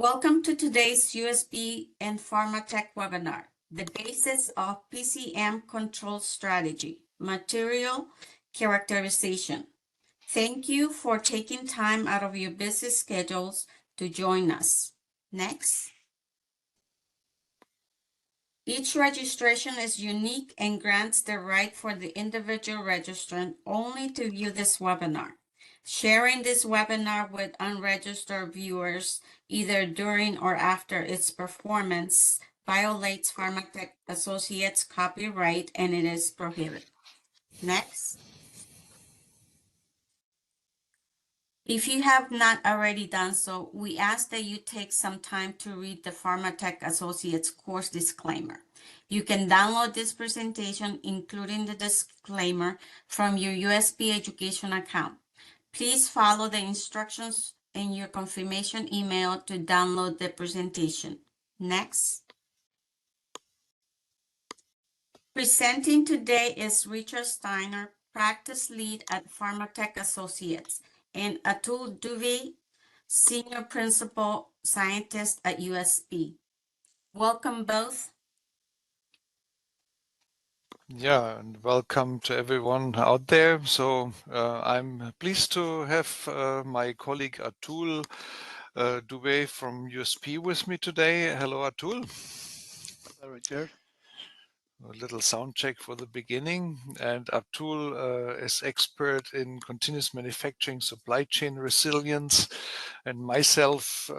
Welcome to today's USB and Pharmatech webinar, the basis of PCM control strategy, material characterization. Thank you for taking time out of your busy schedules to join us. Next. Each registration is unique and grants the right for the individual registrant only to view this webinar. Sharing this webinar with unregistered viewers, either during or after its performance, violates Pharmatech Associates copyright and it is prohibited. Next. If you have not already done so, we ask that you take some time to read the Pharmatech Associates course disclaimer. You can download this presentation, including the disclaimer, from your USB education account. Please follow the instructions in your confirmation email to download the presentation. Next. Presenting today is Richard Steiner, Practice Lead at Pharmatech Associates, and Atul Dubey, Senior Principal Scientist at USB. Welcome both. Yeah, and welcome to everyone out there. So I'm pleased to have my colleague Atul Dubey from USP with me today. Hello, Atul. Hello, Richard. A little sound check for the beginning. And Atul is expert in continuous manufacturing, supply chain resilience, and myself.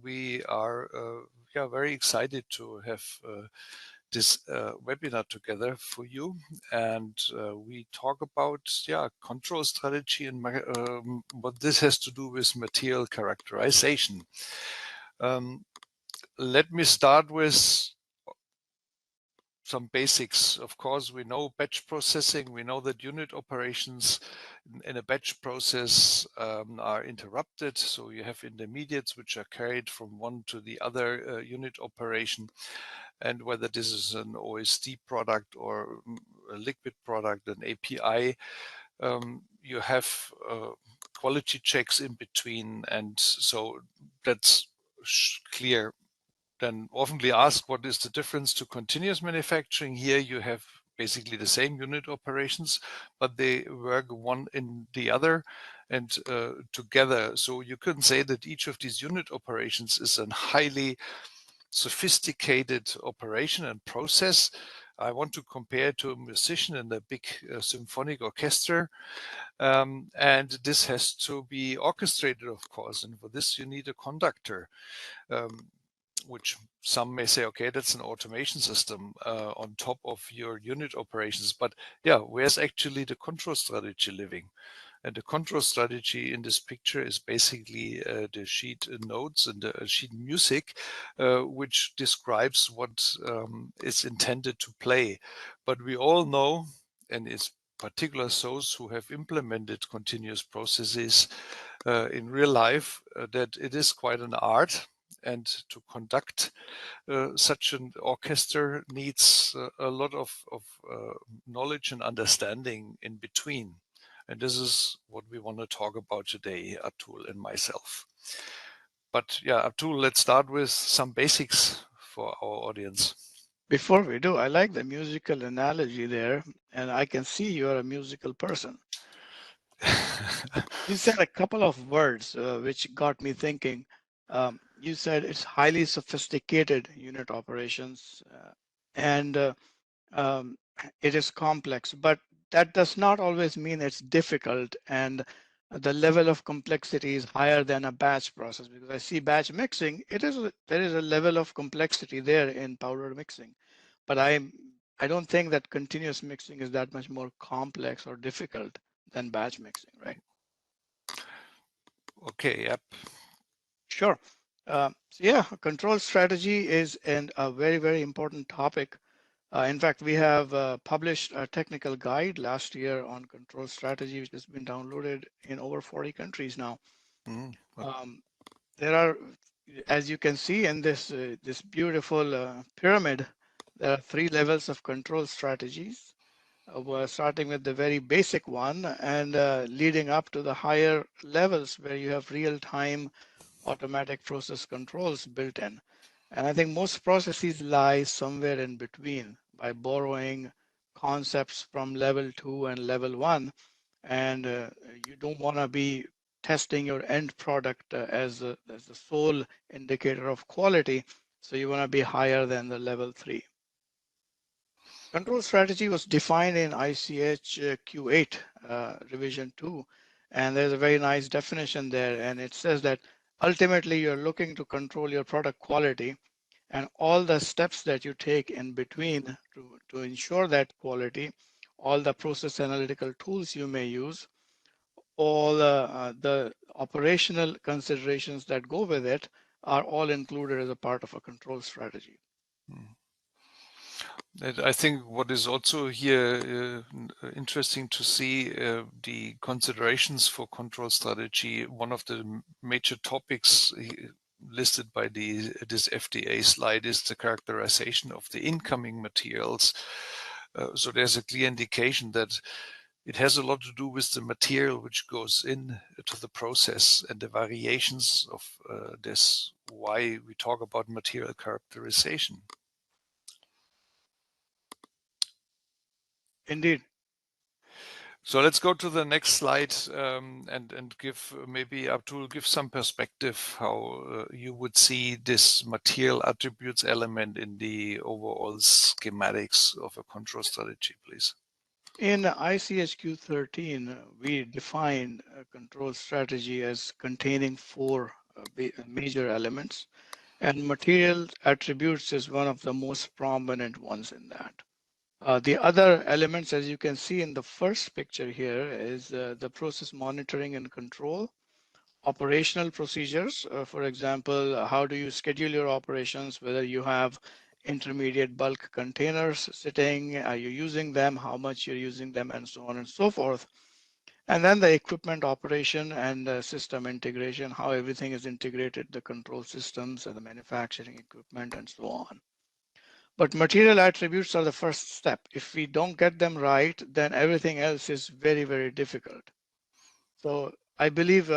We are very excited to have this webinar together for you, and we talk about control strategy and what this has to do with material characterization. Let me start with some basics. Of course, we know batch processing. We know that unit operations in a batch process are interrupted. So you have intermediates which are carried from one to the other unit operation. And whether this is an OSD product or a liquid product, an API, you have quality checks in between. And so that's clear. Then oftenly asked, what is the difference to continuous manufacturing? Here you have basically the same unit operations, but they work one in the other and together. So you couldn't say that each of these unit operations is a highly sophisticated operation and process. I want to compare to a musician in a big symphonic orchestra. And this has to be orchestrated, of course. And for this, you need a conductor. Which some may say, okay, that's an automation system on top of your unit operations. But yeah, where's actually the control strategy living? And the control strategy in this picture is basically the sheet notes and the sheet music, which describes what is intended to play. But we all know, and it's particular those who have implemented continuous processes in real life, that it is quite an art. And to conduct such an orchestra needs a lot of knowledge and understanding in between. And this is what we want to talk about today, Atul and myself. But yeah, Atul, let's start with some basics for our audience. Before we do, I like the musical analogy there, and I can see you're a musical person. You said a couple of words which got me thinking. You said it's highly sophisticated unit operations and it is complex, but that does not always mean it's difficult, and the level of complexity is higher than a batch process, because I see batch mixing, there is a level of complexity there in powder mixing, but I don't think that continuous mixing is that much more complex or difficult than batch mixing, right? Okay, yep. Sure. So yeah, control strategy is a very, very important topic. In fact, we have published a technical guide last year on control strategy, which has been downloaded in over 40 countries now. There are, as you can see in this beautiful pyramid, there are 3 levels of control strategies. We're starting with the very basic one and leading up to the higher levels where you have real-time automatic process controls built in. And I think most processes lie somewhere in between by borrowing concepts from level 2 and level 1. And you don't want to be testing your end product as the sole indicator of quality. So you want to be higher than the level 3. Control strategy was defined in ICH Q8 revision 2, and there's a very nice definition there, and it says that ultimately you're looking to control your product quality and all the steps that you take in between to ensure that quality, all the process analytical tools you may use, all the operational considerations that go with it are all included as a part of a control strategy. I think what is also here interesting to see the considerations for control strategy. One of the major topics listed by this FDA slide is the characterization of the incoming materials. So there's a clear indication that it has a lot to do with the material which goes in to the process and the variations of this, why we talk about material characterization. Indeed. So let's go to the next slide and give maybe Abdul give some perspective how you would see this material attributes element in the overall schematics of a control strategy, please. In ICHQ 13, we define a control strategy as containing four major elements, and material attributes is one of the most prominent ones in that. The other elements, as you can see in the first picture here, is the process monitoring and control, operational procedures. For example, how do you schedule your operations, whether you have intermediate bulk containers sitting, are you using them, how much you're using them, and so on and so forth. And then the equipment operation and system integration, how everything is integrated, the control systems and the manufacturing equipment and so on. But material attributes are the first step. If we don't get them right, then everything else is very, very difficult. So I believe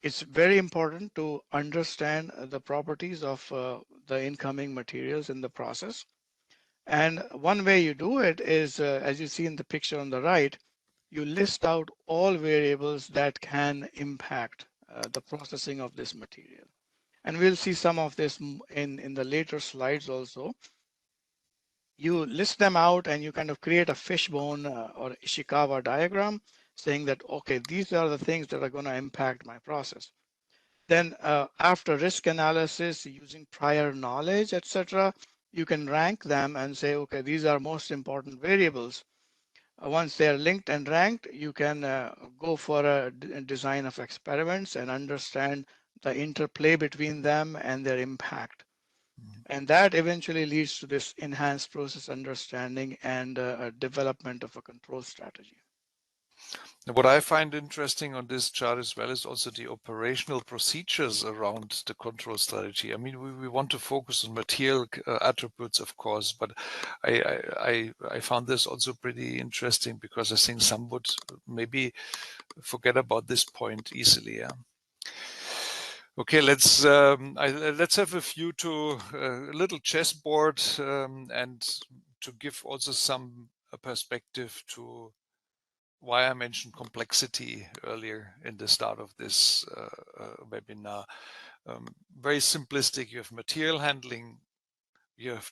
it's very important to understand the properties of the incoming materials in the process. And one way you do it is, as you see in the picture on the right, you list out all variables that can impact the processing of this material. And we'll see some of this in the later slides also. You list them out and you kind of create a fishbone or Ishikawa diagram saying that, okay, these are the things that are going to impact my process. Then after risk analysis, using prior knowledge, etc., you can rank them and say, okay, these are most important variables. Once they're linked and ranked, you can go for a design of experiments and understand the interplay between them and their impact. And that eventually leads to this enhanced process understanding and development of a control strategy. What I find interesting on this chart as well is also the operational procedures around the control strategy. I mean, we want to focus on material attributes, of course, but I found this also pretty interesting because I think some would maybe forget about this point easily. Yeah. Okay, let's have a view to a little chessboard and to give also some perspective to why I mentioned complexity earlier in the start of this webinar. Very simplistic, you have material handling, you have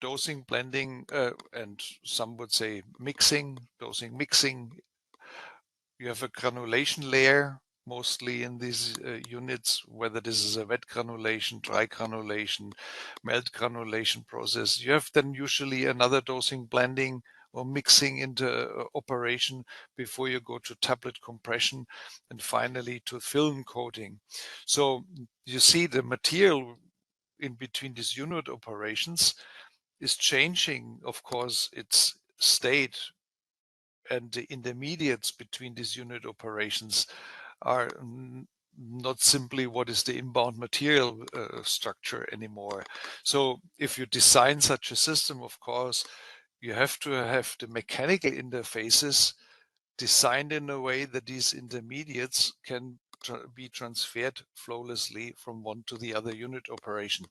dosing, blending, and some would say mixing, dosing, mixing. You have a granulation layer, mostly in these units, whether this is a wet granulation, dry granulation, melt granulation process. You have then usually another dosing, blending, or mixing into operation before you go to tablet compression and finally to film coating. So you see the material in between these unit operations is changing, of course, its state, and the intermediates between these unit operations are not simply what is the inbound material structure anymore. So if you design such a system, of course, you have to have the mechanical interfaces designed in a way that these intermediates can be transferred flawlessly from one to the other unit operation.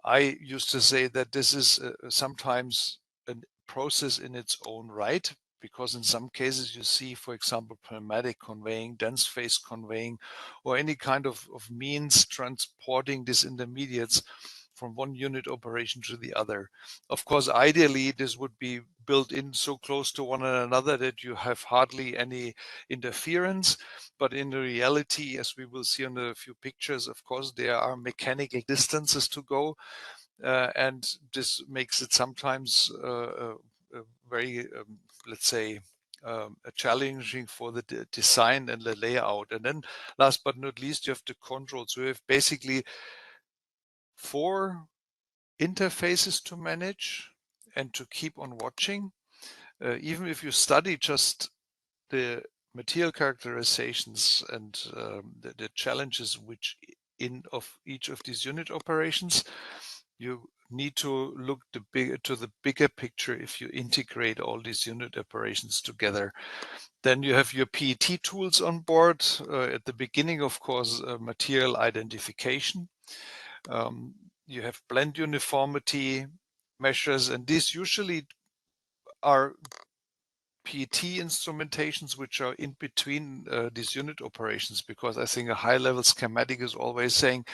I used to say that this is sometimes a process in its own right, because in some cases you see, for example, pneumatic conveying, dense phase conveying, or any kind of means transporting these intermediates from one unit operation to the other. Of course, ideally, this would be built in so close to one another that you have hardly any interference. But in reality, as we will see on a few pictures, of course, there are mechanical distances to go. And this makes it sometimes very, let's say, challenging for the design and the layout. And then last but not least, you have the control. So you have basically 4 interfaces to manage and to keep on watching. Even if you study just the material characterizations and the challenges which of each of these unit operations, you need to look to the bigger picture if you integrate all these unit operations together. Then you have your PET tools on board. At the beginning, of course, material identification. You have blend uniformity measures, and these usually are PET instrumentations which are in between these unit operations, because I think a high level schematic is always saying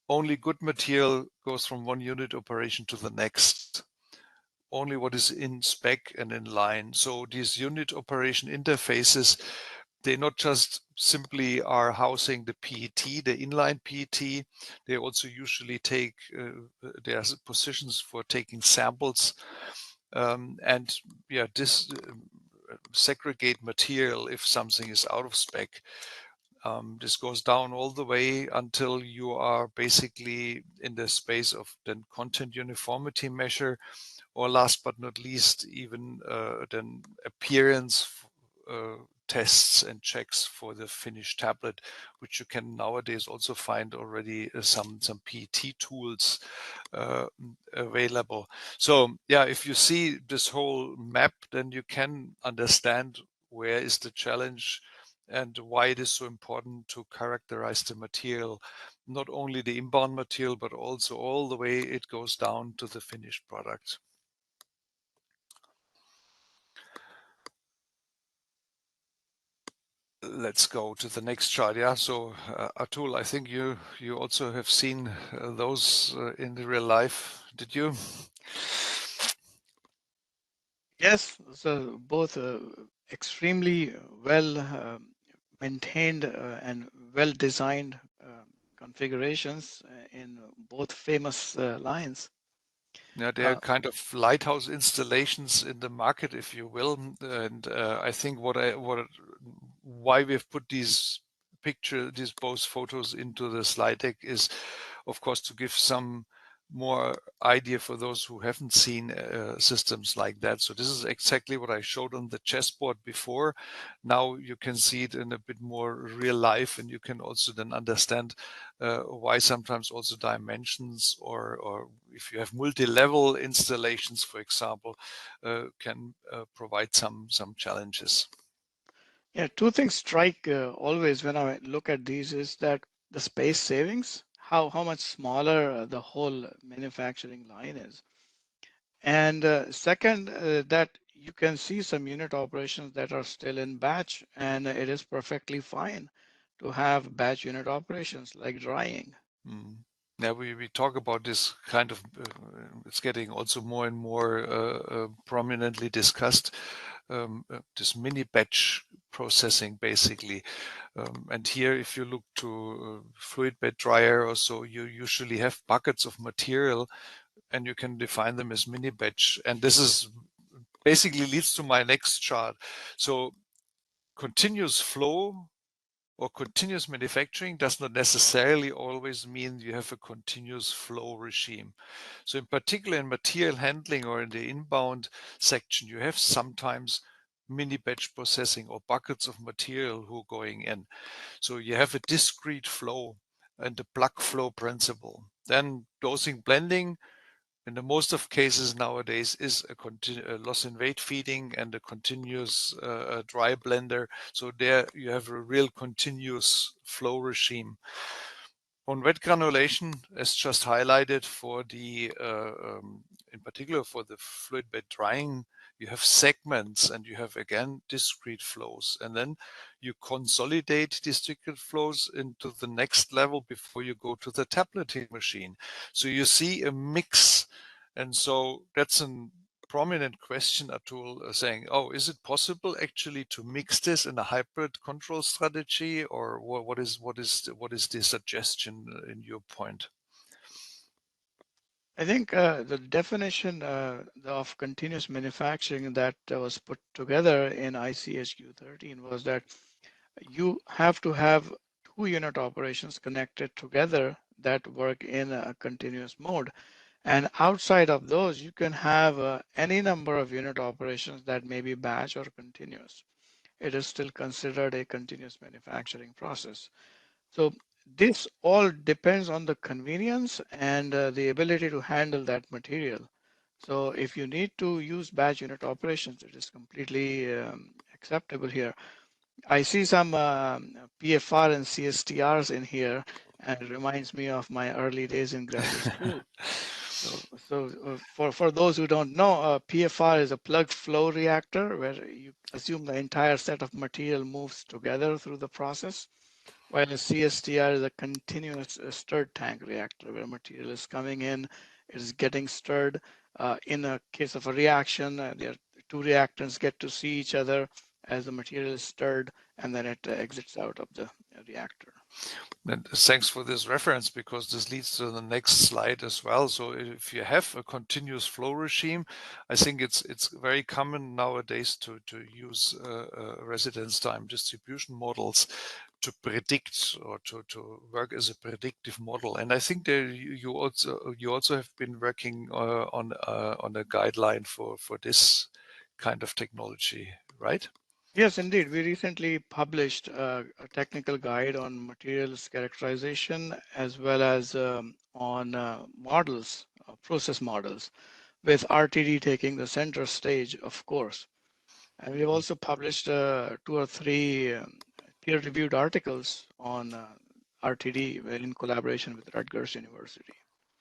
only good material goes from one unit operation to the next. Only what is in spec and in line. So these unit operation interfaces, they not just simply are housing the PET, the inline PET, they also usually take their positions for taking samples, and yeah, this segregate material if something is out of spec. This goes down all the way until you are basically in the space of then content uniformity measure, or last but not least, even then appearance tests and checks for the finished tablet, which you can nowadays also find already some PET tools available. So yeah, if you see this whole map, then you can understand where is the challenge and why it is so important to characterize the material, not only the inbound material, but also all the way it goes down to the finished product. Let's go to the next chart. Yeah, so Atul, I think you also have seen those in the real life. Did you? Yes, so both extremely well maintained and well designed configurations in both famous lines. Yeah, they're kind of lighthouse installations in the market, if you will. And I think why we've put these both photos into the slide deck is, of course, to give some more idea for those who haven't seen systems like that. So this is exactly what I showed on the chessboard before. Now you can see it in a bit more real life, and you can also then understand why sometimes also dimensions or if you have multi-level installations, for example, can provide some challenges. Yeah, two things strike always when I look at these is that the space savings, how much smaller the whole manufacturing line is. And second, that you can see some unit operations that are still in batch, and it is perfectly fine to have batch unit operations like drying. Mm. Yeah, we talk about this kind of, it's getting also more and more prominently discussed, this mini batch processing basically. And here, if you look to fluid bed dryer or so, you usually have buckets of material and you can define them as mini batch. And this is basically leads to my next chart. So continuous flow or continuous manufacturing does not necessarily always mean you have a continuous flow regime. So in particular in material handling or in the inbound section, you have sometimes mini batch processing or buckets of material who are going in. So you have a discrete flow and the plug flow principle. Then dosing blending in the most of cases nowadays is a loss in weight feeding and a continuous dry blender. So there you have a real continuous flow regime. On wet granulation, as just highlighted for the, in particular for the fluid bed drying, you have segments and you have again discrete flows, and then you consolidate discrete flows into the next level before you go to the tableting machine. So you see a mix, and so that's a prominent question, Atul, saying, oh, is it possible actually to mix this in a hybrid control strategy, or what is the suggestion in your point? I think the definition of continuous manufacturing that was put together in ICHQ 13 was that you have to have two unit operations connected together that work in a continuous mode. And outside of those, you can have any number of unit operations that may be batch or continuous. It is still considered a continuous manufacturing process. So this all depends on the convenience and the ability to handle that material. So if you need to use batch unit operations, it is completely acceptable here. I see some PFR and CSTRs in here, and it reminds me of my early days in graduate school. For those who don't know, PFR is a plugged flow reactor where you assume the entire set of material moves together through the process, while a CSTR is a continuous stirred tank reactor where material is coming in, it is getting stirred. In a case of a reaction, there two reactants get to see each other as the material is stirred, and then it exits out of the reactor. And thanks for this reference, because this leads to the next slide as well. So if you have a continuous flow regime, I think it's very common nowadays to use residence time distribution models to predict or to work as a predictive model. And I think there you also have been working on a guideline for this kind of technology, right? Yes, indeed. We recently published a technical guide on materials characterization as well as on models, process models, with RTD taking the center stage, of course. And we've also published two or three peer-reviewed articles on RTD in collaboration with Rutgers University.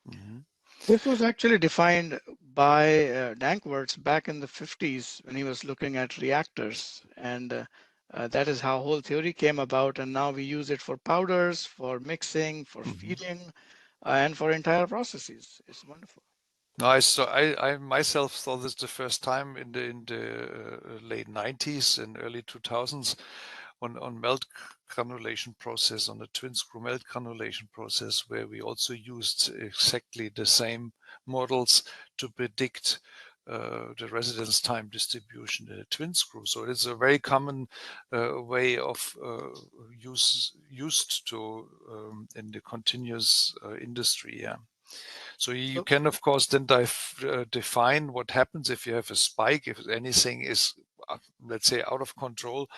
Mhm. This was actually defined by Danckwerts back in the 50s when he was looking at reactors. And that is how whole theory came about. And now we use it for powders, for mixing, for Mhm. feeding, and for entire processes. It's wonderful. Nice. So I myself saw this the first time in the late 90s and early 2000s on melt granulation process, on the twin screw melt granulation process, where we also used exactly the same models to predict the residence time distribution in a twin screw. So it's a very common way of used to in the continuous industry. Yeah. So you So, can, of course, then define what happens if you have a spike, if anything is, let's say, out of control,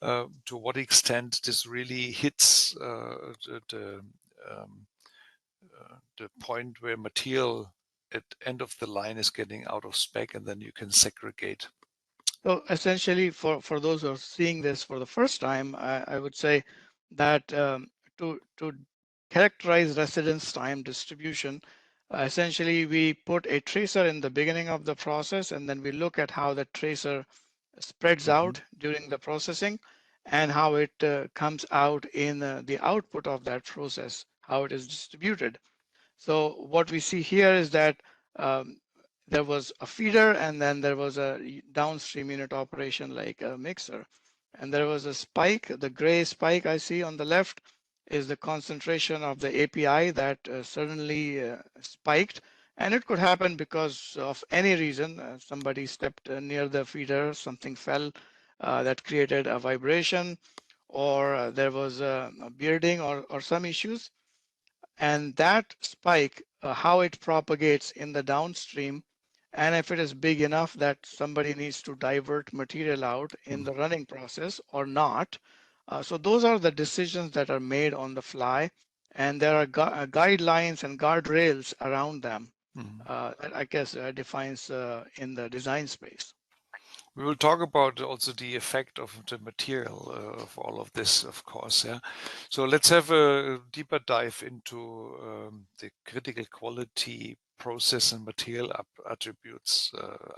to what extent this really hits um, the point where material at end of the line is getting out of spec, and then you can segregate. so essentially, for those who are seeing this for the first time, I would say that to characterize residence time distribution, essentially we put a tracer in the beginning of the process, and then we look at how that tracer spreads Mhm. out during the processing and how it comes out in the output of that process, how it is distributed. So what we see here is that um, there was a feeder and then there was a downstream unit operation like a mixer. And there was a spike. The gray spike I see on the left is the concentration of the API that suddenly spiked. And it could happen because of any reason. Somebody stepped near the feeder, something fell that created a vibration, or there was a bearding or some issues. And that spike, how it propagates in the downstream, and if it is big enough that somebody needs to divert material out in Mhm. the running process or not. So those are the decisions that are made on the fly, and there are guidelines and guardrails around them. that I guess defines in the design space. We will talk about also the effect of the material of all of this, of course. Yeah. So let's have a deeper dive into the critical quality process and material attributes,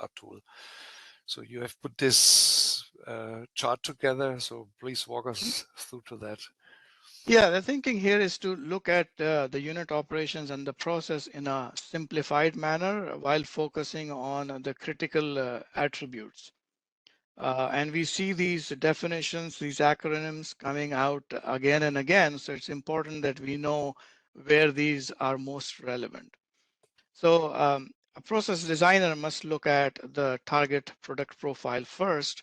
Atul. So you have put this chart together. So please walk us through to that. Yeah, the thinking here is to look at the unit operations and the process in a simplified manner while focusing on the critical attributes. And we see these definitions, these acronyms coming out again and again. So it's important that we know where these are most relevant. So a process designer must look at the target product profile first.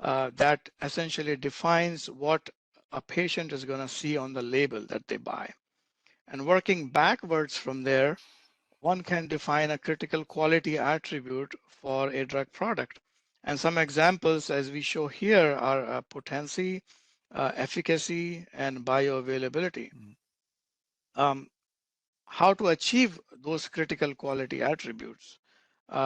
That essentially defines what a patient is going to see on the label that they buy. And working backwards from there, one can define a critical quality attribute for a drug product. And some examples, as we show here, are potency, efficacy, and bioavailability. Um, how to achieve those critical quality attributes?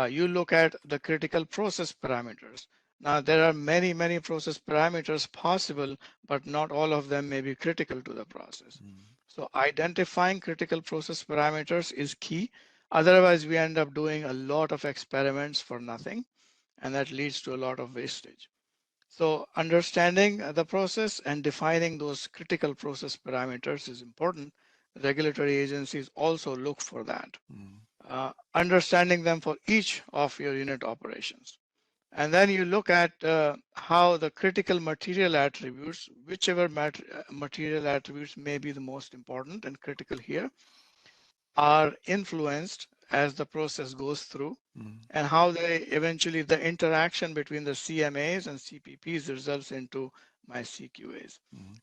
You look at the critical process parameters. Now, there are many, many process parameters possible, but not all of them may be critical to the process. So identifying critical process parameters is key. Otherwise, we end up doing a lot of experiments for nothing, and that leads to a lot of wastage. So understanding the process and defining those critical process parameters is important. Regulatory agencies also look for that. Understanding them for each of your unit operations. And then you look at how the critical material attributes, whichever material attributes may be the most important and critical here, are influenced as the process goes through, and how they eventually the interaction between the CMAs and CPPs results into my CQAs.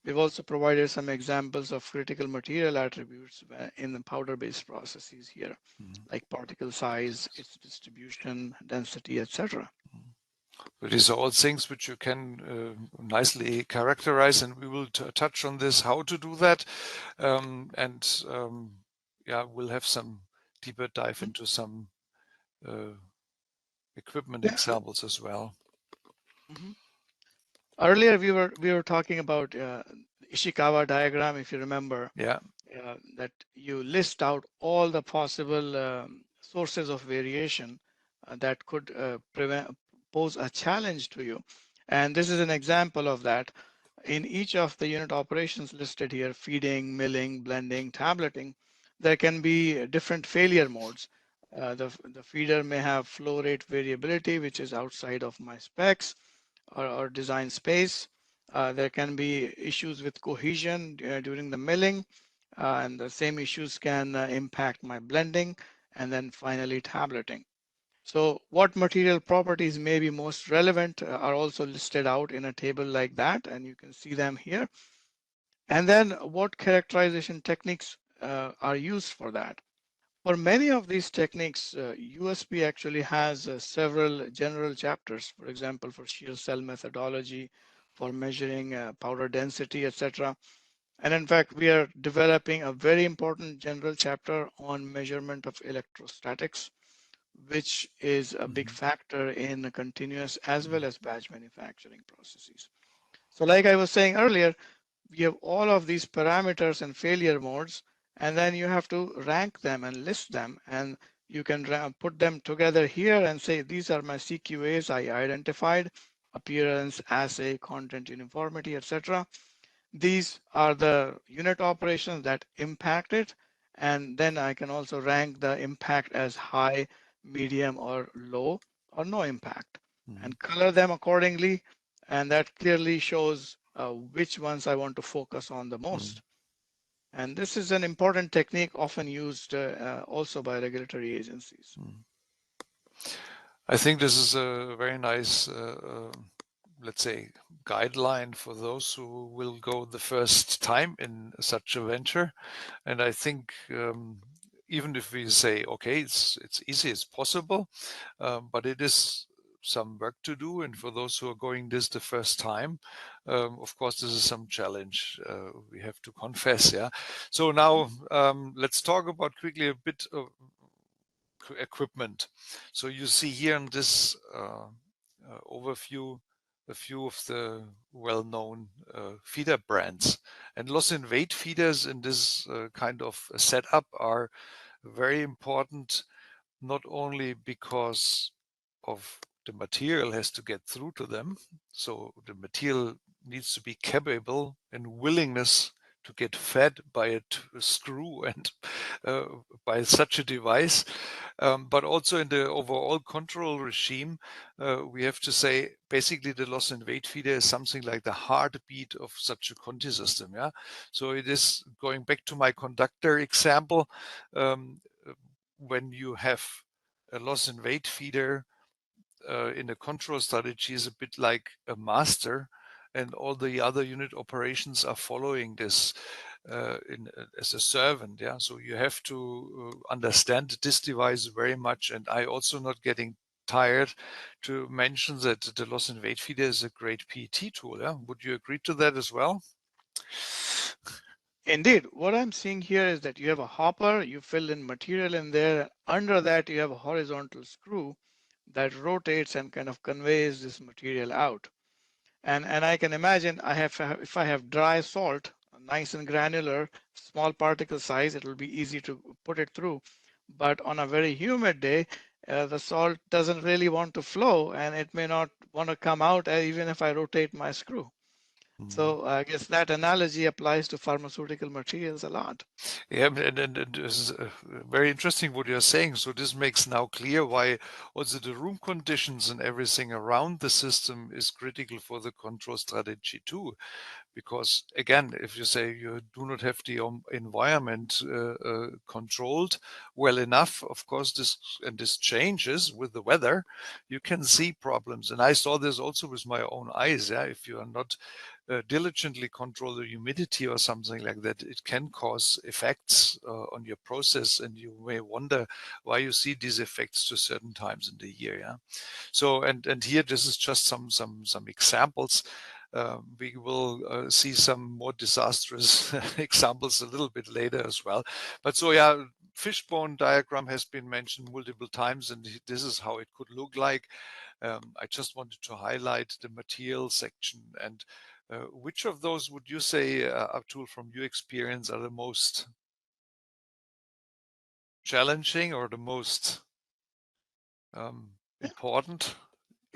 We've also provided some examples of critical material attributes in the powder-based processes here, like particle size, its distribution, density, etc. These are all things which you can nicely characterize, and we will touch on this, how to do that. Yeah, we'll have some deeper dive into some equipment Yeah. examples as well. Earlier we were talking about Ishikawa diagram, if you remember. Yeah. That you list out all the possible sources of variation that could pose a challenge to you. And this is an example of that. In each of the unit operations listed here, feeding, milling, blending, tableting, there can be different failure modes. The feeder may have flow rate variability, which is outside of my specs or design space. There can be issues with cohesion during the milling, and the same issues can impact my blending, and then finally tableting. So what material properties may be most relevant are also listed out in a table like that, and you can see them here. And then what characterization techniques are used for that. For many of these techniques, USP actually has several general chapters, for example, for shear cell methodology, for measuring powder density, etc. And in fact, we are developing a very important general chapter on measurement of electrostatics, which is a big factor in continuous as well as batch manufacturing processes. So like I was saying earlier, we have all of these parameters and failure modes, and then you have to rank them and list them, and you can put them together here and say, these are my CQAs I identified: appearance, assay, content uniformity, etc. These are the unit operations that impact it, and then I can also rank the impact as high, medium, or low, or no impact, and color them accordingly, and that clearly shows which ones I want to focus on the most. And this is an important technique often used also by regulatory agencies. I think this is a very nice, let's say, guideline for those who will go the first time in such a venture. And I think even if we say, okay, it's easy, it's possible, but it is some work to do. And for those who are going this the first time, of course, this is some challenge we have to confess. Yeah. So now let's talk about quickly a bit of equipment. So you see here in this overview a few of the well-known feeder brands. And loss in weight feeders in this kind of setup are very important, not only because of the material has to get through to them. So the material needs to be capable and willingness to get fed by a screw and uh, by such a device. But also in the overall control regime, we have to say basically the loss in weight feeder is something like the heartbeat of such a Conti system. Yeah, so it is going back to my conductor example. Um, when you have a loss in weight feeder in a control strategy is a bit like a master, and all the other unit operations are following this as a servant. Yeah, so you have to understand this device very much. And I also not getting tired to mention that the loss in weight feeder is a great PET tool. Yeah, would you agree to that as well? Indeed, what I'm seeing here is that you have a hopper, you fill in material in there. Under that, you have a horizontal screw that rotates and kind of conveys this material out. And I can imagine if I have dry salt, nice and granular, small particle size, it will be easy to put it through. But on a very humid day, the salt doesn't really want to flow, and it may not want to come out even if I rotate my screw. Mhm. So I guess that analogy applies to pharmaceutical materials a lot. Yeah, and this is very interesting what you're saying. So this makes now clear why also the room conditions and everything around the system is critical for the control strategy too. Because again, if you say you do not have the environment controlled well enough, of course, this changes with the weather. You can see problems, and I saw this also with my own eyes. Yeah, if you are not diligently control the humidity or something like that, it can cause effects on your process, and you may wonder why you see these effects to certain times in the year. Yeah. So and here this is just some examples. We will see some more disastrous examples a little bit later as well. But so yeah, fishbone diagram has been mentioned multiple times, and this is how it could look like. I just wanted to highlight the material section. And which of those would you say, Abdul, from your experience, are the most challenging or the most important,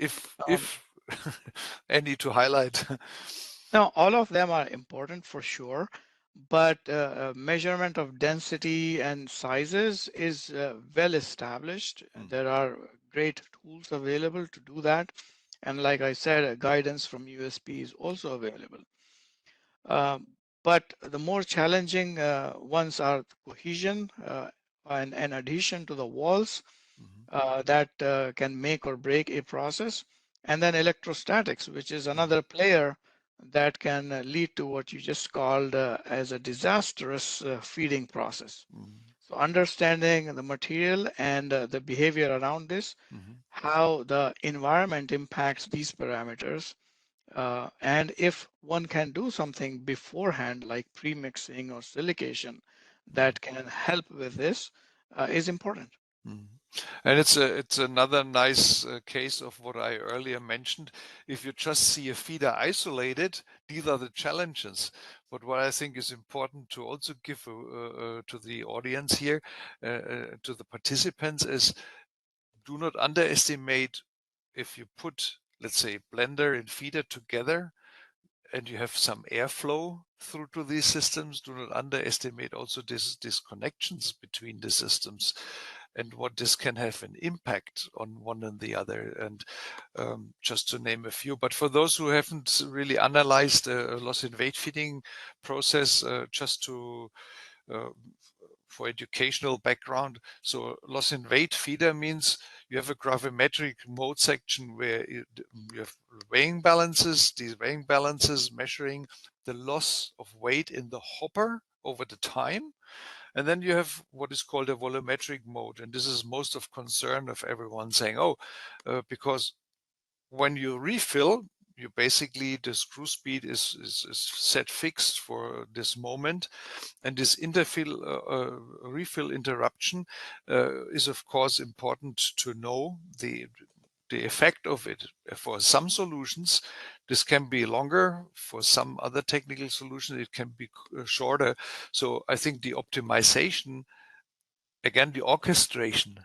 Um, if any to highlight? Now, all of them are important for sure, but measurement of density and sizes is well established. There are great tools available to do that. And like I said, guidance from USP is also available. Um, but the more challenging ones are cohesion and adhesion to the walls Mhm, that can make or break a process. And then electrostatics, which is mhm, another player that can lead to what you just called as a disastrous feeding process. mhm, So understanding the material and the behavior around this, mhm, how the environment impacts these parameters, and if one can do something beforehand, like pre-mixing or silication, mhm, that can help with this, is important. mhm. And it's another nice case of what I earlier mentioned. If you just see a feeder isolated, these are the challenges. But what I think is important to also give to the audience here, to the participants, is do not underestimate if you put, let's say, blender and feeder together and you have some airflow through to these systems. Do not underestimate also these connections between the systems and what this can have an impact on one and the other. And just to name a few. But for those who haven't really analyzed a loss in weight feeding process, just to uh, for educational background. So loss in weight feeder means you have a gravimetric mode section where you have weighing balances, these weighing balances measuring the loss of weight in the hopper over the time. And then you have what is called a volumetric mode. And this is most of concern of everyone saying, oh, because when you refill, you basically, the screw speed is set fixed for this moment, and this refill interruption is of course important to know the effect of it. For some solutions, this can be longer. For some other technical solutions, it can be shorter. So I think the optimization, again, the orchestration,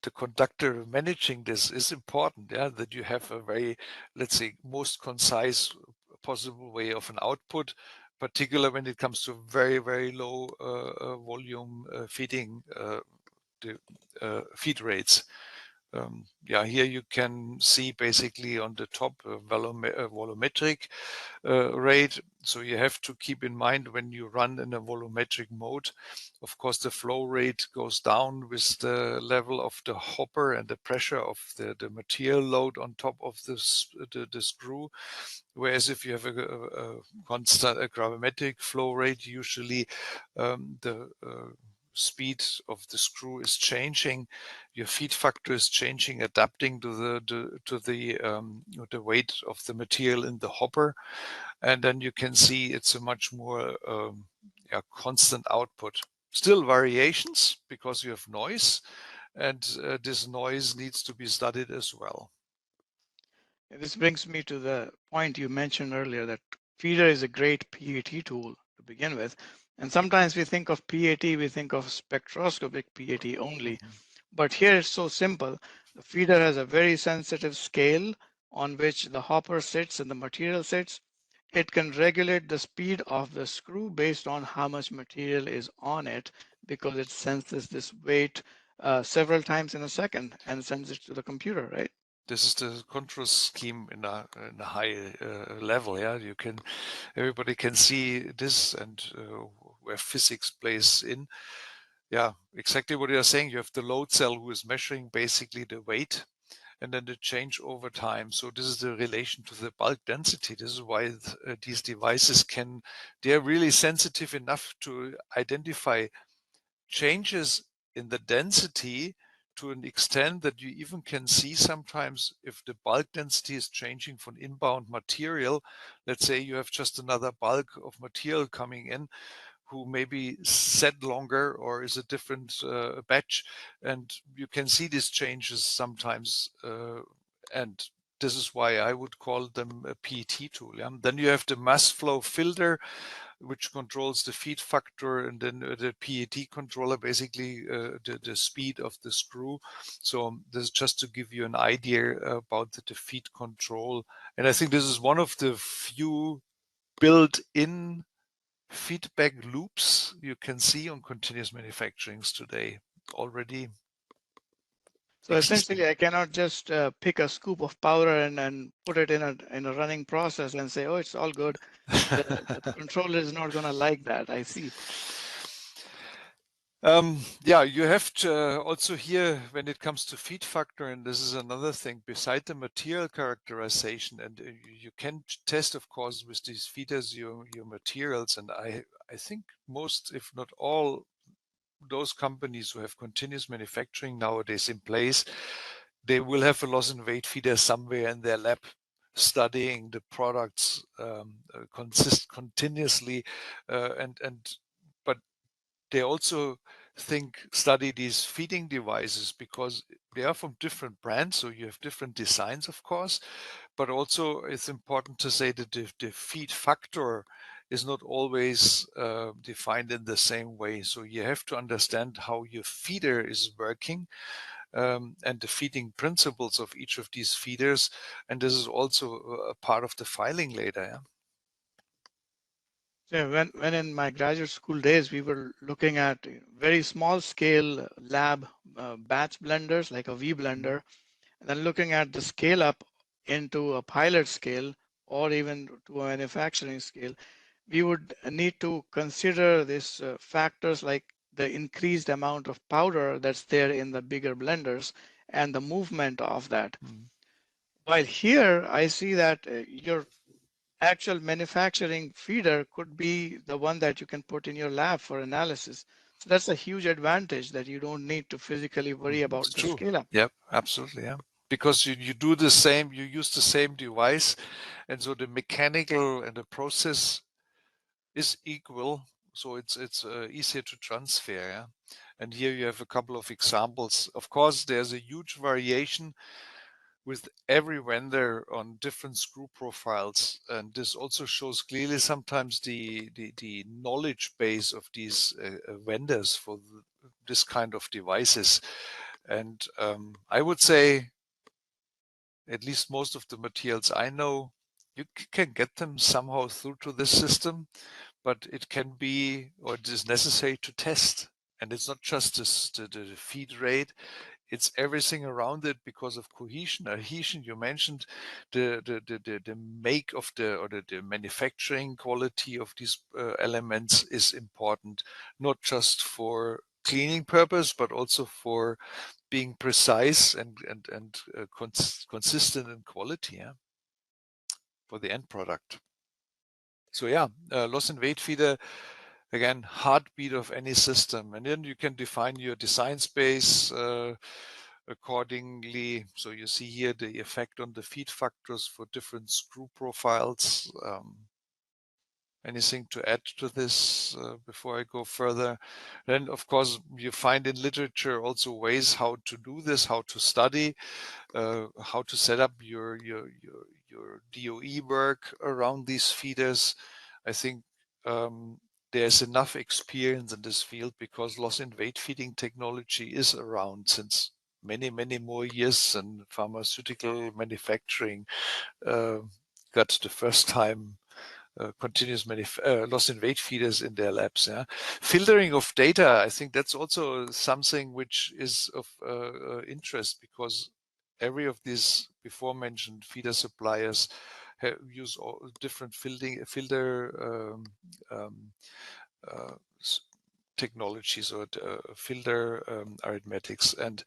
the conductor managing this is important. Yeah, that you have a very, let's say, most concise possible way of an output, particularly when it comes to very, very low volume feeding the feed rates. Yeah, here you can see basically on the top volumetric rate. So you have to keep in mind when you run in a volumetric mode, of course, the flow rate goes down with the level of the hopper and the pressure of the material load on top of the screw. Whereas if you have a constant gravimetric flow rate, usually the speed of the screw is changing, your feed factor is changing, adapting to the weight of the material in the hopper, and then you can see it's a much more constant output. Still variations because you have noise, and this noise needs to be studied as well. This brings me to the point you mentioned earlier that feeder is a great PAT tool to begin with. And sometimes we think of PAT, we think of spectroscopic PAT only. But here it's so simple. The feeder has a very sensitive scale on which the hopper sits and the material sits. It can regulate the speed of the screw based on how much material is on it because it senses this weight several times in a second and sends it to the computer, right? This is the control scheme in a high level. Yeah, everybody can see this, and where physics plays in. Yeah, exactly what you're saying. You have the load cell who is measuring basically the weight, and then the change over time. So this is the relation to the bulk density. This is why these devices they're really sensitive enough to identify changes in the density to an extent that you even can see sometimes if the bulk density is changing from inbound material. Let's say you have just another bulk of material coming in who maybe set longer or is a different batch, and you can see these changes sometimes, and this is why I would call them a PET tool. Yeah? Then you have the mass flow filter, which controls the feed factor, and then the PET controller, basically the speed of the screw. So this is just to give you an idea about the feed control. And I think this is one of the few built-in feedback loops you can see on continuous manufacturings today already So existing. essentially, I cannot just pick a scoop of powder and put it in a running process and say, "Oh, it's all good." The controller is not going to like that. I see. Yeah, you have to also here when it comes to feed factor, and this is another thing beside the material characterization, and you can test, of course, with these feeders your materials, and I think most, if not all, those companies who have continuous manufacturing nowadays in place, they will have a loss in weight feeder somewhere in their lab, studying the products continuously, and but they also study these feeding devices because they are from different brands, so you have different designs, of course, but also it's important to say that the feed factor is not always defined in the same way. So you have to understand how your feeder is working, and the feeding principles of each of these feeders, and this is also a part of the filing later. Yeah? So when in my graduate school days, we were looking at very small scale lab batch blenders like a V blender, and then looking at the scale up into a pilot scale or even to a manufacturing scale, we would need to consider these factors like the increased amount of powder that's there in the bigger blenders and the movement of that. Mm. While here, I see that your actual manufacturing feeder could be the one that you can put in your lab for analysis. So that's a huge advantage that you don't need to physically worry It's about the true. scale up. Yep, absolutely. Yeah. because you do the same, you use the same device, and so the mechanical and the process is equal, so it's easier to transfer. Yeah? And here you have a couple of examples. Of course, there's a huge variation with every vendor on different screw profiles, and this also shows clearly sometimes the knowledge base of these vendors for this kind of devices. And I would say at least most of the materials I know, you can get them somehow through to this system, but it can be, or it is necessary to test. And it's not just this, the feed rate, it's everything around it because of cohesion, adhesion. You mentioned the make of the manufacturing quality of these elements is important, not just for cleaning purpose, but also for being precise and consistent in quality, yeah, for the end product. So yeah, loss and weight feeder, again, heartbeat of any system. And then you can define your design space accordingly. So you see here the effect on the feed factors for different screw profiles. Anything to add to this before I go further? Then, of course, you find in literature also ways how to do this, how to study, how to set up your DOE work around these feeders. I think there's enough experience in this field because loss and weight feeding technology is around since many more years, and pharmaceutical manufacturing got the first time continuous loss in weight feeders in their labs. Yeah, filtering of data. I think that's also something which is of interest because every of these before mentioned feeder suppliers use all different filter uh, technologies or filter arithmetics, and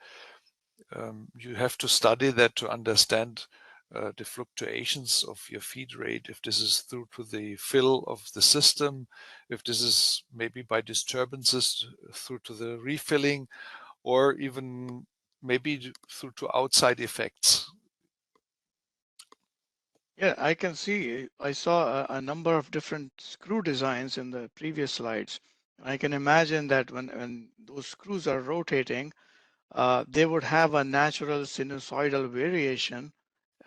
you have to study that to understand the fluctuations of your feed rate, if this is through to the fill of the system, if this is maybe by disturbances through to the refilling, or even maybe through to outside effects. Yeah, I can see. I saw a number of different screw designs in the previous slides. I can imagine that when those screws are rotating, they would have a natural sinusoidal variation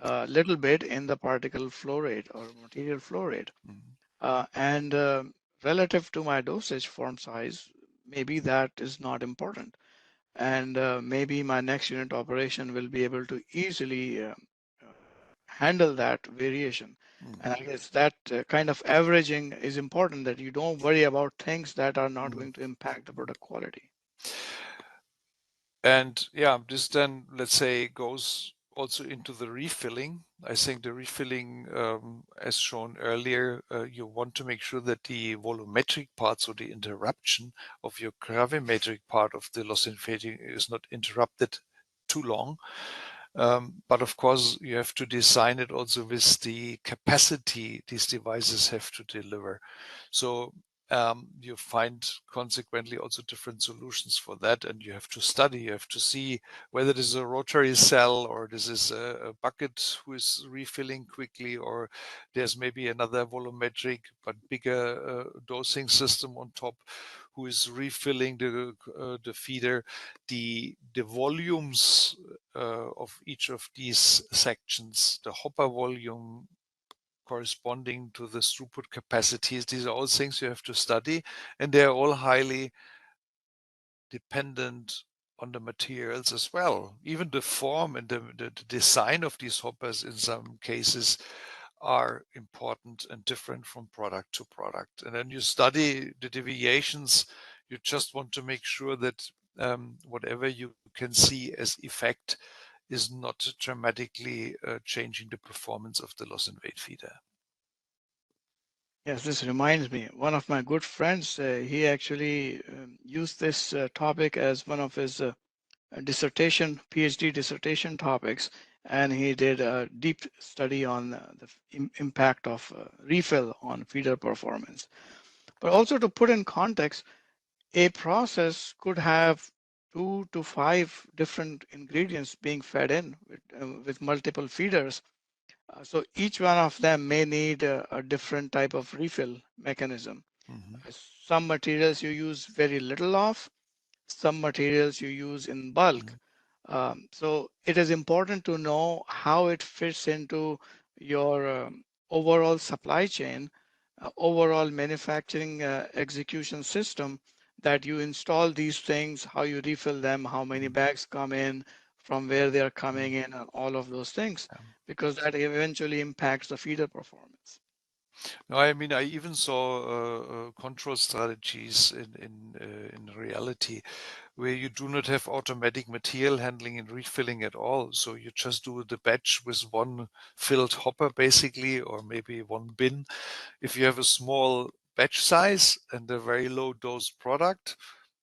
a little bit in the particle flow rate or material flow rate. Mhm. And relative to my dosage form size, maybe that is not important. And maybe my next unit operation will be able to easily handle that variation. And I Mhm. guess that kind of averaging is important, that you don't worry about things that are not Mhm. going to impact the product quality. And yeah, this then, let's say, goes also into the refilling. I think the refilling, as shown earlier, you want to make sure that the volumetric parts or the interruption of your gravimetric part of the loss in fading is not interrupted too long. But of course, you have to design it also with the capacity these devices have to deliver. So you find consequently also different solutions for that, and you have to study, you have to see whether this is a rotary cell or this is a bucket who is refilling quickly, or there's maybe another volumetric but bigger dosing system on top who is refilling the feeder. The volumes of each of these sections, the hopper volume corresponding to the throughput capacities. These are all things you have to study, and they're all highly dependent on the materials as well. Even the form and the design of these hoppers in some cases are important and different from product to product. And then you study the deviations. You just want to make sure that whatever you can see as effect is not dramatically changing the performance of the loss and weight feeder. Yes, this reminds me. One of my good friends, he actually used this topic as one of his dissertation, PhD dissertation topics, and he did a deep study on the impact of refill on feeder performance. But also to put in context, a process could have 2 to 5 different ingredients being fed in with multiple feeders. So each one of them may need a different type of refill mechanism. Mhm. Some materials you use very little of, some materials you use in bulk. Mhm. So it is important to know how it fits into your overall supply chain, overall manufacturing execution system, that you install these things, how you refill them, how many Mhm. bags come in, from where they are coming Mhm. in, and all of those things, Yeah. because that eventually impacts the feeder performance. No, I mean, I even saw control strategies in reality where you do not have automatic material handling and refilling at all. So you just do the batch with one filled hopper, basically, or maybe one bin. If you have a small batch size and a very low dose product,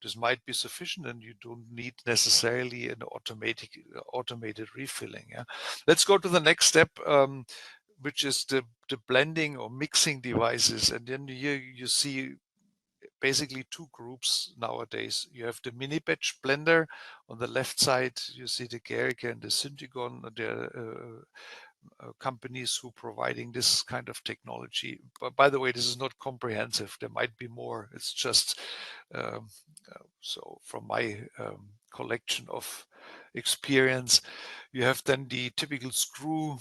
this might be sufficient, and you don't need necessarily an automated refilling. Yeah. Let's go to the next step. Which is the blending or mixing devices. And then here you see basically two groups nowadays. You have the mini batch blender on the left side. You see the Gerica and the Syntegon. The companies who providing this kind of technology. But by the way, this is not comprehensive. There might be more. It's just um, so from my collection of experience. You have then the typical screw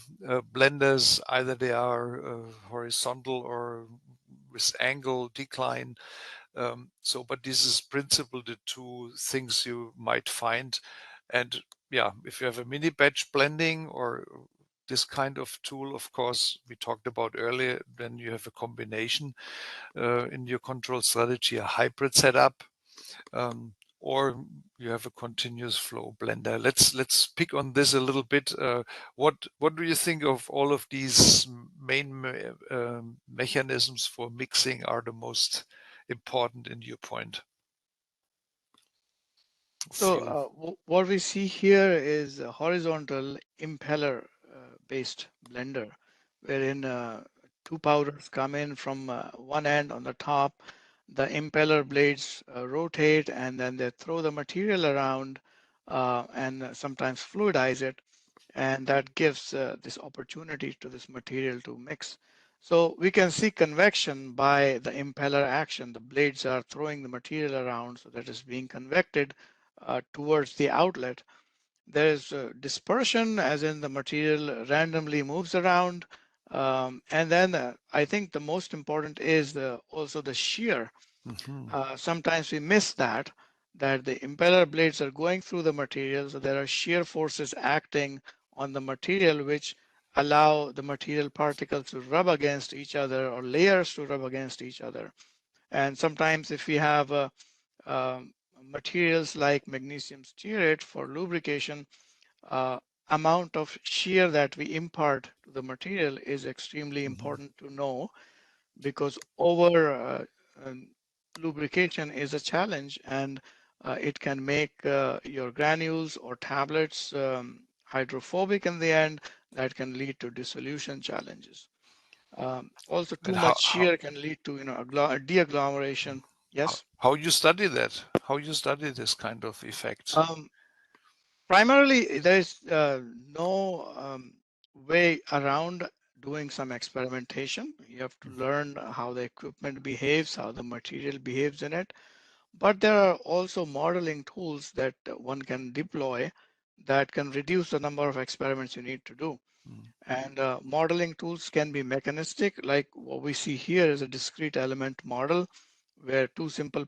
blenders. Either they are horizontal or with angle decline. But this is principally the two things you might find. And yeah, if you have a mini batch blending or this kind of tool, of course, we talked about earlier, then you have a combination in your control strategy, a hybrid setup, um, or you have a continuous flow blender. Let's pick on this a little bit. What do you think of all of these main mechanisms for mixing are the most important in your point of So view? what we see here is a horizontal impeller based blender, wherein two powders come in from one end on the top. The impeller blades rotate, and then they throw the material around and sometimes fluidize it, and that gives this opportunity to this material to mix. So we can see convection by the impeller action. The blades are throwing the material around, so that is being convected towards the outlet. There is dispersion, as in the material randomly moves around. And then I think the most important is also the shear. Hmm. Sometimes we miss that the impeller blades are going through the material, so there are shear forces acting on the material which allow the material particles to rub against each other, or layers to rub against each other. And sometimes if we have um, materials like magnesium stearate for lubrication, uh, amount of shear that we impart to the material is extremely Hmm. important to know, because over lubrication is a challenge, and it can make your granules or tablets hydrophobic in the end. That can lead to dissolution challenges. Also, And too much shear can lead to a deagglomeration. Yes. how you study that? How you study this kind of effect? Um, Primarily, there is no way around doing some experimentation. You have to learn how the equipment behaves, how the material behaves in it. But there are also modeling tools that one can deploy that can reduce the number of experiments you need to do. Mm. And modeling tools can be mechanistic, like what we see here is a discrete element model where two simple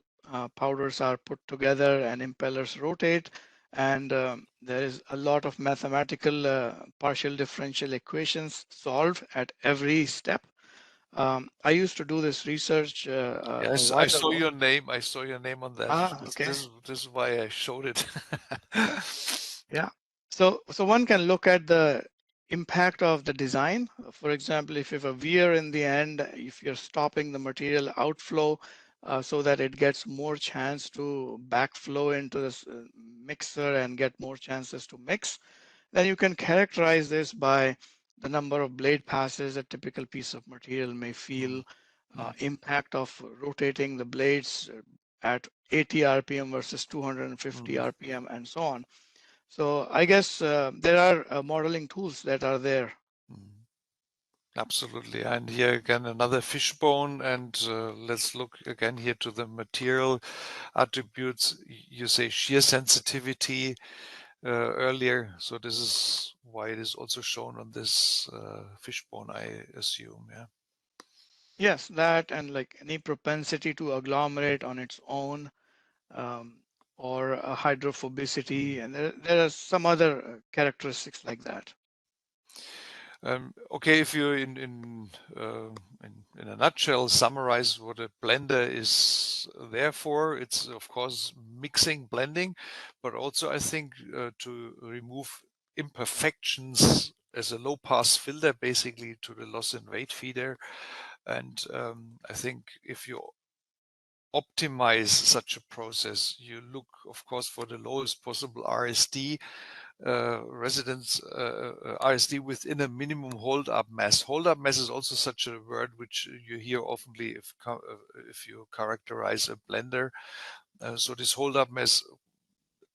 powders are put together and impellers rotate. And there is a lot of mathematical partial differential equations solved at every step. I used to do this research a Yes, I while saw ago. your name. I saw your name on that. Ah, This okay. this this is why I showed it. Yeah. So one can look at the impact of the design. For example, if you have a weir in the end, if you're stopping the material outflow so that it gets more chance to backflow into this mixer and get more chances to mix, then you can characterize this by the number of blade passes a typical piece of material may Mm, feel, mm, impact of rotating the blades, at 80 RPM versus 250 RPM and so on. So I guess there are modeling tools that are there. Absolutely. And here again, another fishbone. And let's look again here to the material attributes. You say shear sensitivity earlier. So this is why it is also shown on this fishbone, I assume. Yeah. Yes, that and like any propensity to agglomerate on its own, um, or a hydrophobicity, and there are some other characteristics like that. Okay, if you in a nutshell summarize what a blender is there for, it's of course mixing, blending, but also I think to remove imperfections as a low pass filter, basically to the loss in weight feeder. And I think if you optimize such a process, you look of course for the lowest possible RSD residence RSD within a minimum hold up mass. Hold up mass is also such a word which you hear oftenly if you characterize a blender. So this hold up mass,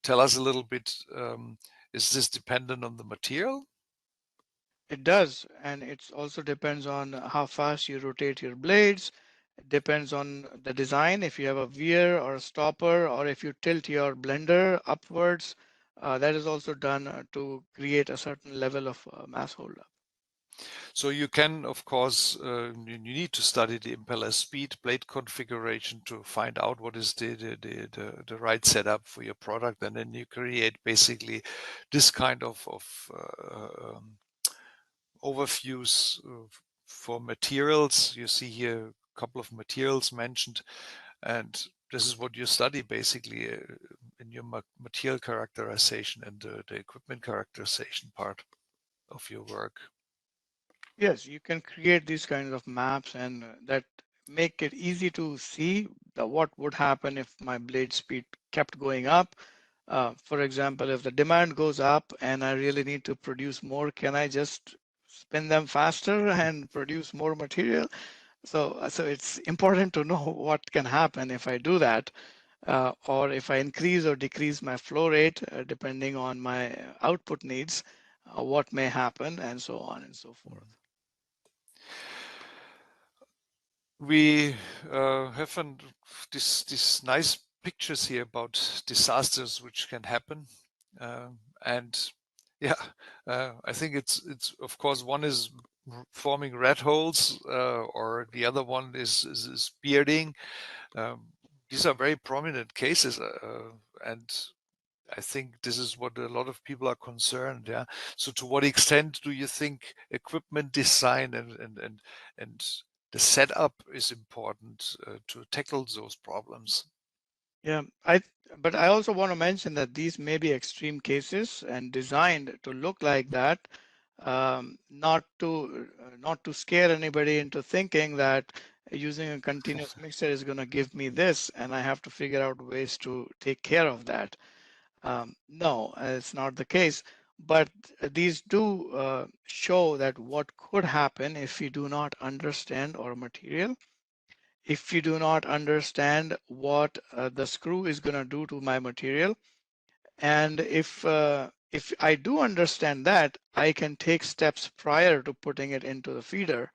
tell us a little bit, is this dependent on the material? It does, and it also depends on how fast you rotate your blades. It depends on the design, if you have a veer or a stopper, or if you tilt your blender upwards. That is also done to create a certain level of mass holdup. So you can, of course, you need to study the impeller speed, blade configuration to find out what is the right setup for your product, and then you create basically this kind of overviews for materials. You see here a couple of materials mentioned, and this is what you study basically in your material characterization and the equipment characterization part of your work. Yes, you can create these kinds of maps, and that make it easy to see what would happen if my blade speed kept going up. For example, if the demand goes up and I really need to produce more, can I just spin them faster and produce more material? So it's important to know what can happen if I do that, or if I increase or decrease my flow rate, depending on my output needs, what may happen, and so on and so forth. We have these nice pictures here about disasters which can happen, and yeah, I think it's of course one is forming rat holes, or the other one is bearding. These are very prominent cases, and I think this is what a lot of people are concerned. Yeah. So to what extent do you think equipment design and the setup is important to tackle those problems? Yeah, but I also want to mention that these may be extreme cases and designed to look like that, not to scare anybody into thinking that using a continuous mixer is going to give me this, and I have to figure out ways to take care of that. No, it's not the case. But these do show that what could happen if we do not understand our material, if you do not understand what the screw is going to do to my material. And if I do understand that, I can take steps prior to putting it into the feeder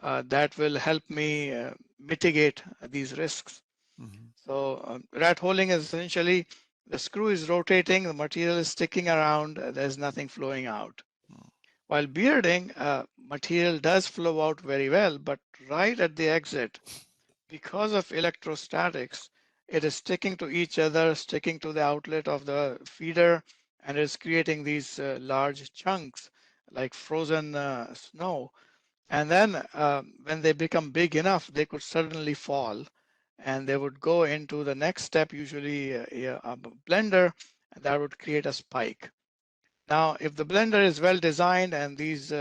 that will help me mitigate these risks. Mhm. So rat holing is essentially the screw is rotating, the material is sticking around, there's nothing flowing out. While bearding, material does flow out very well, but right at the exit, because of electrostatics, it is sticking to each other, sticking to the outlet of the feeder, and is creating these large chunks like frozen snow. And then when they become big enough, they could suddenly fall and they would go into the next step, usually a blender, and that would create a spike. Now, if the blender is well designed and these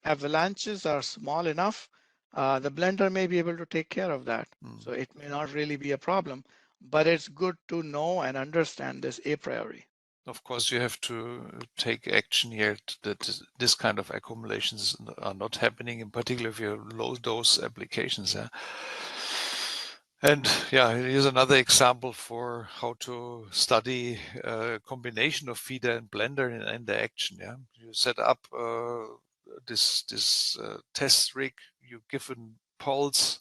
avalanches are small enough, the blender may be able to take care of that. Mm. So it may not really be a problem, but it's good to know and understand this a priori. Of course, you have to take action here that this kind of accumulations are not happening, in particular if you have low dose applications. Yeah. And yeah, here's another example for how to study a combination of feeder and blender in interaction. Yeah, you set up this test rig, you give a pulse,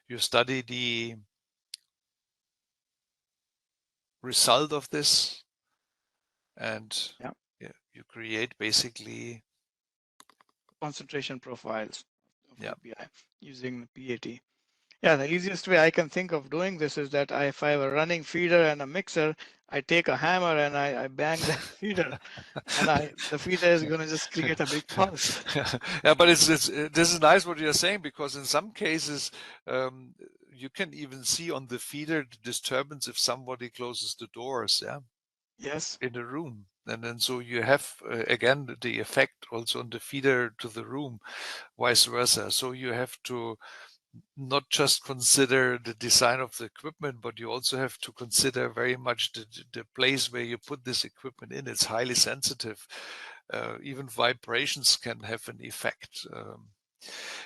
you study the result of this, and Yeah. yeah, you create basically Concentration profiles of yeah. API using PAT. Yeah, the easiest way I can think of doing this is that if I have a running feeder and a mixer, I take a hammer and I bang that feeder, and the feeder is going to just create a big pulse. Yeah, but it's this is nice what you're saying, because in some cases um, you can even see on the feeder the disturbance if somebody closes the doors, yeah, Yes. in the room. And then so you have again the effect also on the feeder to the room, vice versa. So you have to not just consider the design of the equipment, but you also have to consider very much the place where you put this equipment in. It's highly sensitive. Even vibrations can have an effect.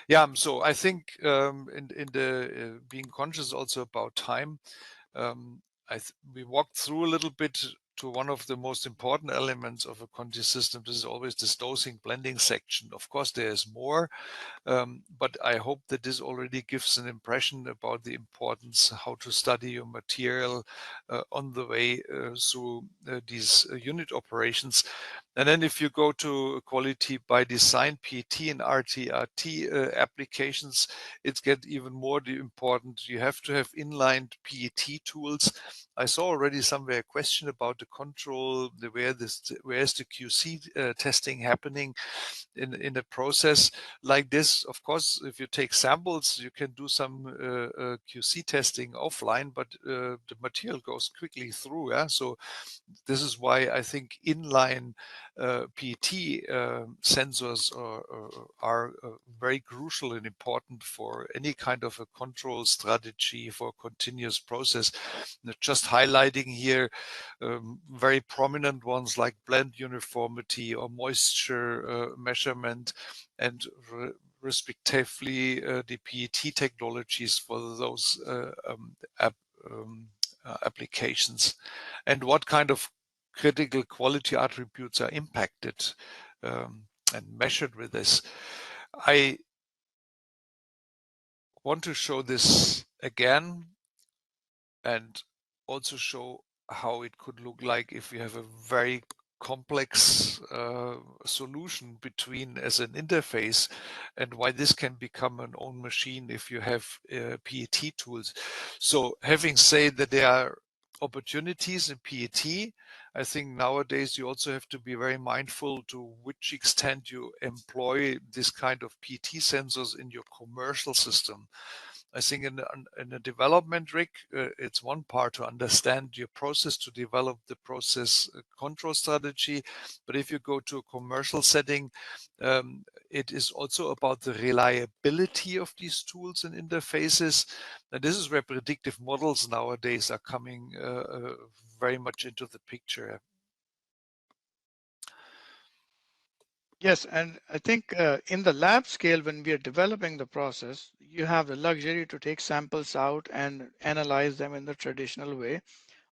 Yeah, so I think in the being conscious also about time, um, we walked through a little bit to one of the most important elements of a Conti system. This is always this dosing blending section. Of course, there is more, but I hope that this already gives an impression about the importance how to study your material on the way through these unit operations. And then if you go to quality by design, PT and RTRT applications, it gets even more important. You have to have inline PET tools. I saw already somewhere a question about the control, where is the QC testing happening in a process like this. Of course, if you take samples, you can do some QC testing offline, but the material goes quickly through. Yeah, so this is why I think inline PET sensors are very crucial and important for any kind of a control strategy for continuous process. Just highlighting here very prominent ones like blend uniformity or moisture measurement, and respectively the PET technologies for those applications, and what kind of critical quality attributes are impacted and measured with this. I want to show this again and also show how it could look like if you have a very complex solution between as an interface, and why this can become an own machine if you have PET tools. So having said that there are opportunities in PET, I think nowadays you also have to be very mindful to which extent you employ this kind of PET sensors in your commercial system. I think in a development rig, it's one part to understand your process, to develop the process control strategy. But if you go to a commercial setting, it is also about the reliability of these tools and interfaces. And this is where predictive models nowadays are coming very much into the picture. Yes, and I think in the lab scale, when we are developing the process, you have the luxury to take samples out and analyze them in the traditional way.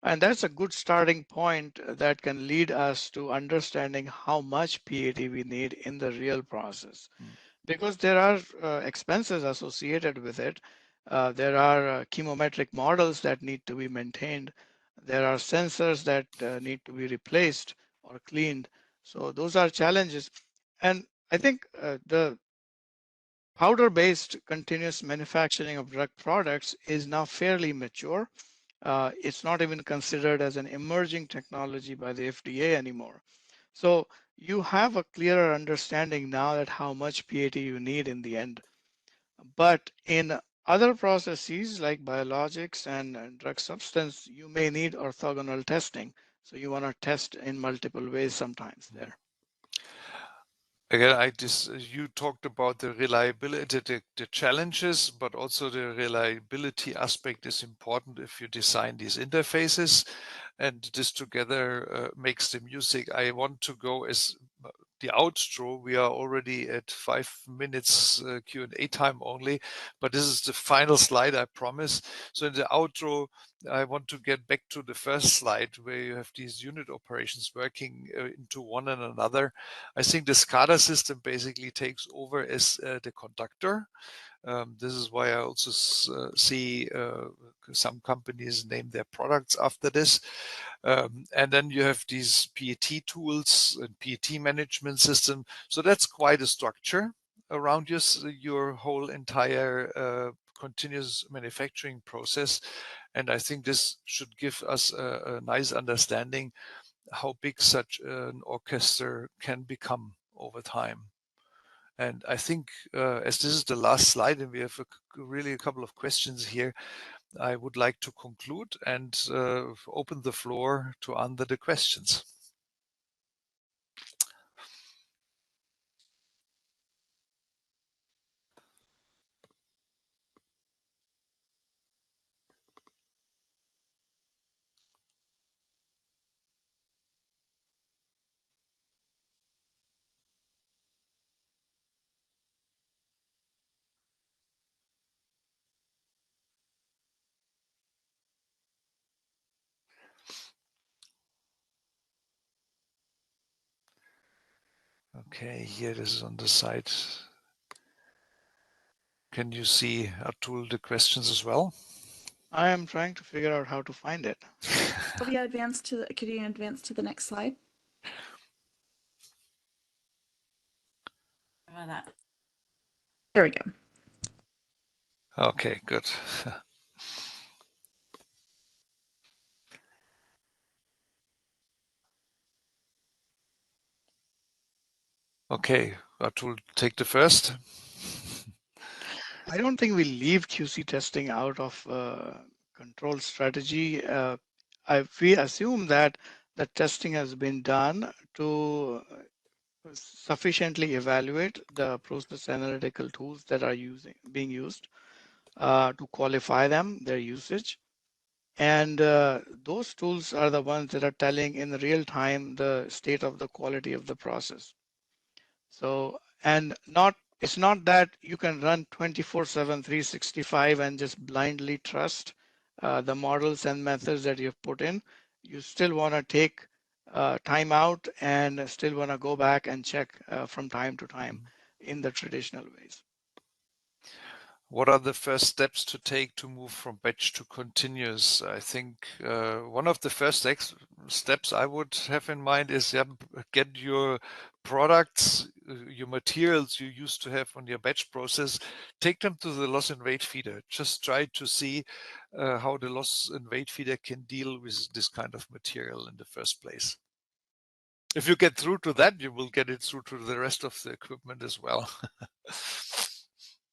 And that's a good starting point that can lead us to understanding how much PAT we need in the real process. Mm. Because there are expenses associated with it. There are chemometric models that need to be maintained. There are sensors that need to be replaced or cleaned. So those are challenges. And I think the powder-based continuous manufacturing of drug products is now fairly mature. It's not even considered as an emerging technology by the FDA anymore. So you have a clearer understanding now that how much PAT you need in the end. But in other processes like biologics and drug substance, you may need orthogonal testing. So you want to test in multiple ways sometimes there. Again, you talked about the reliability, the challenges, but also the reliability aspect is important if you design these interfaces, and this together makes the music. I want to go as the outro. We are already at 5 minutes Q&A time only, but this is the final slide, I promise. So in the outro, I want to get back to the first slide where you have these unit operations working into one and another. I think the SCADA system basically takes over as the conductor. This is why I also see some companies name their products after this. And then you have these PAT tools and PAT management system. So that's quite a structure around your whole entire continuous manufacturing process. And I think this should give us a nice understanding how big such an orchestra can become over time. And I think as this is the last slide and we have really a couple of questions here, I would like to conclude and open the floor to answer the questions. Okay, here this is on the side. Can you see, Atul, the questions as well? I am trying to figure out how to find it. Could you advance to the next slide? How about that? There we go. Okay, good. Okay, Atul, take the first. I don't think we leave QC testing out of control strategy. We assume that the testing has been done to sufficiently evaluate the process analytical tools that are being used to qualify them, their usage. And those tools are the ones that are telling in real time the state of the quality of the process. So, and it's not that you can run 24/7, 365 and just blindly trust the models and methods that you've put in. You still want to take time out and still want to go back and check from time to time in the traditional ways. What are the first steps to take to move from batch to continuous? I think one of the first steps I would have in mind is get your products, your materials you used to have on your batch process, take them to the loss and weight feeder. Just try to see how the loss and weight feeder can deal with this kind of material in the first place. If you get through to that, you will get it through to the rest of the equipment as well.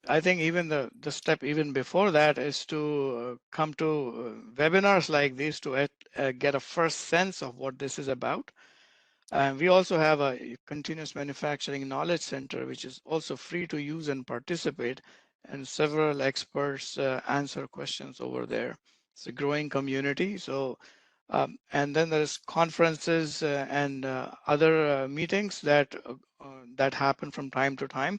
I think even the step even before that is to come to webinars like this to get a first sense of what this is about. And we also have a continuous manufacturing knowledge center, which is also free to use and participate. And several experts answer questions over there. It's a growing community. So, and then there's conferences and other meetings that happen from time to time.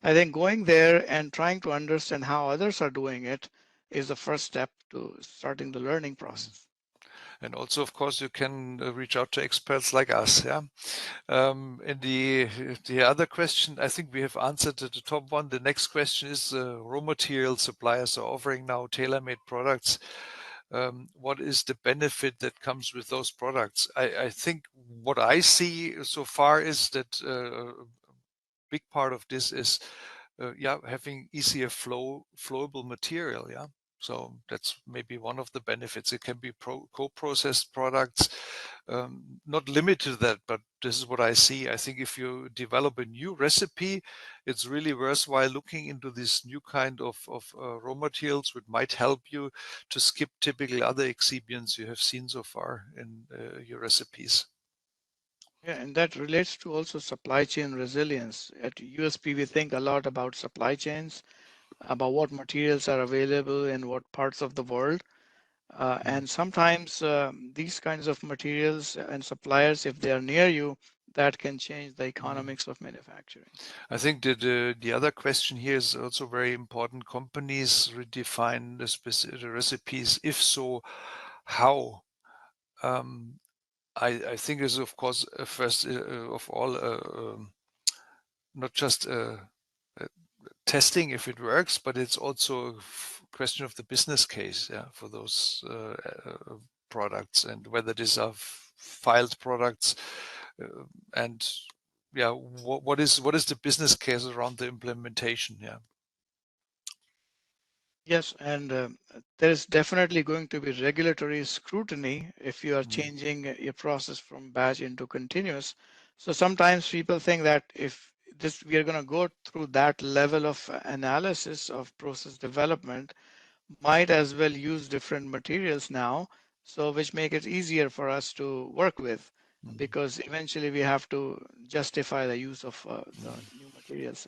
I think going there and trying to understand how others are doing it is the first step to starting the learning process. And also, of course, you can reach out to experts like us. Yeah. And the other question, I think we have answered the top one. The next question is raw material suppliers are offering now tailor-made products. What is the benefit that comes with those products? I think what I see so far is that big part of this is having easier flowable material. Yeah. So that's maybe one of the benefits. It can be co-processed products, not limited to that, but this is what I see. I think if you develop a new recipe, it's really worthwhile looking into this new kind of raw materials, which might help you to skip typical other excipients you have seen so far in your recipes. Yeah, and that relates to also supply chain resilience. At USP, we think a lot about supply chains, about what materials are available in what parts of the world. And sometimes these kinds of materials and suppliers, if they are near you, that can change the Mm. economics of manufacturing. I think that the other question here is also very important. Companies redefine the recipes. If so, how? I think is of course first of all not just testing if it works, but it's also a question of the business case, yeah, for those products, and whether these are filed products, and yeah, what is the business case around the implementation? Yeah. Yes, and there's definitely going to be regulatory scrutiny if you are Mm. changing your process from batch into continuous. So sometimes people think that if this we are going to go through that level of analysis of process development, might as well use different materials now, so which make it easier for us to work with, Mm. because eventually we have to justify the use of the Mm. new materials.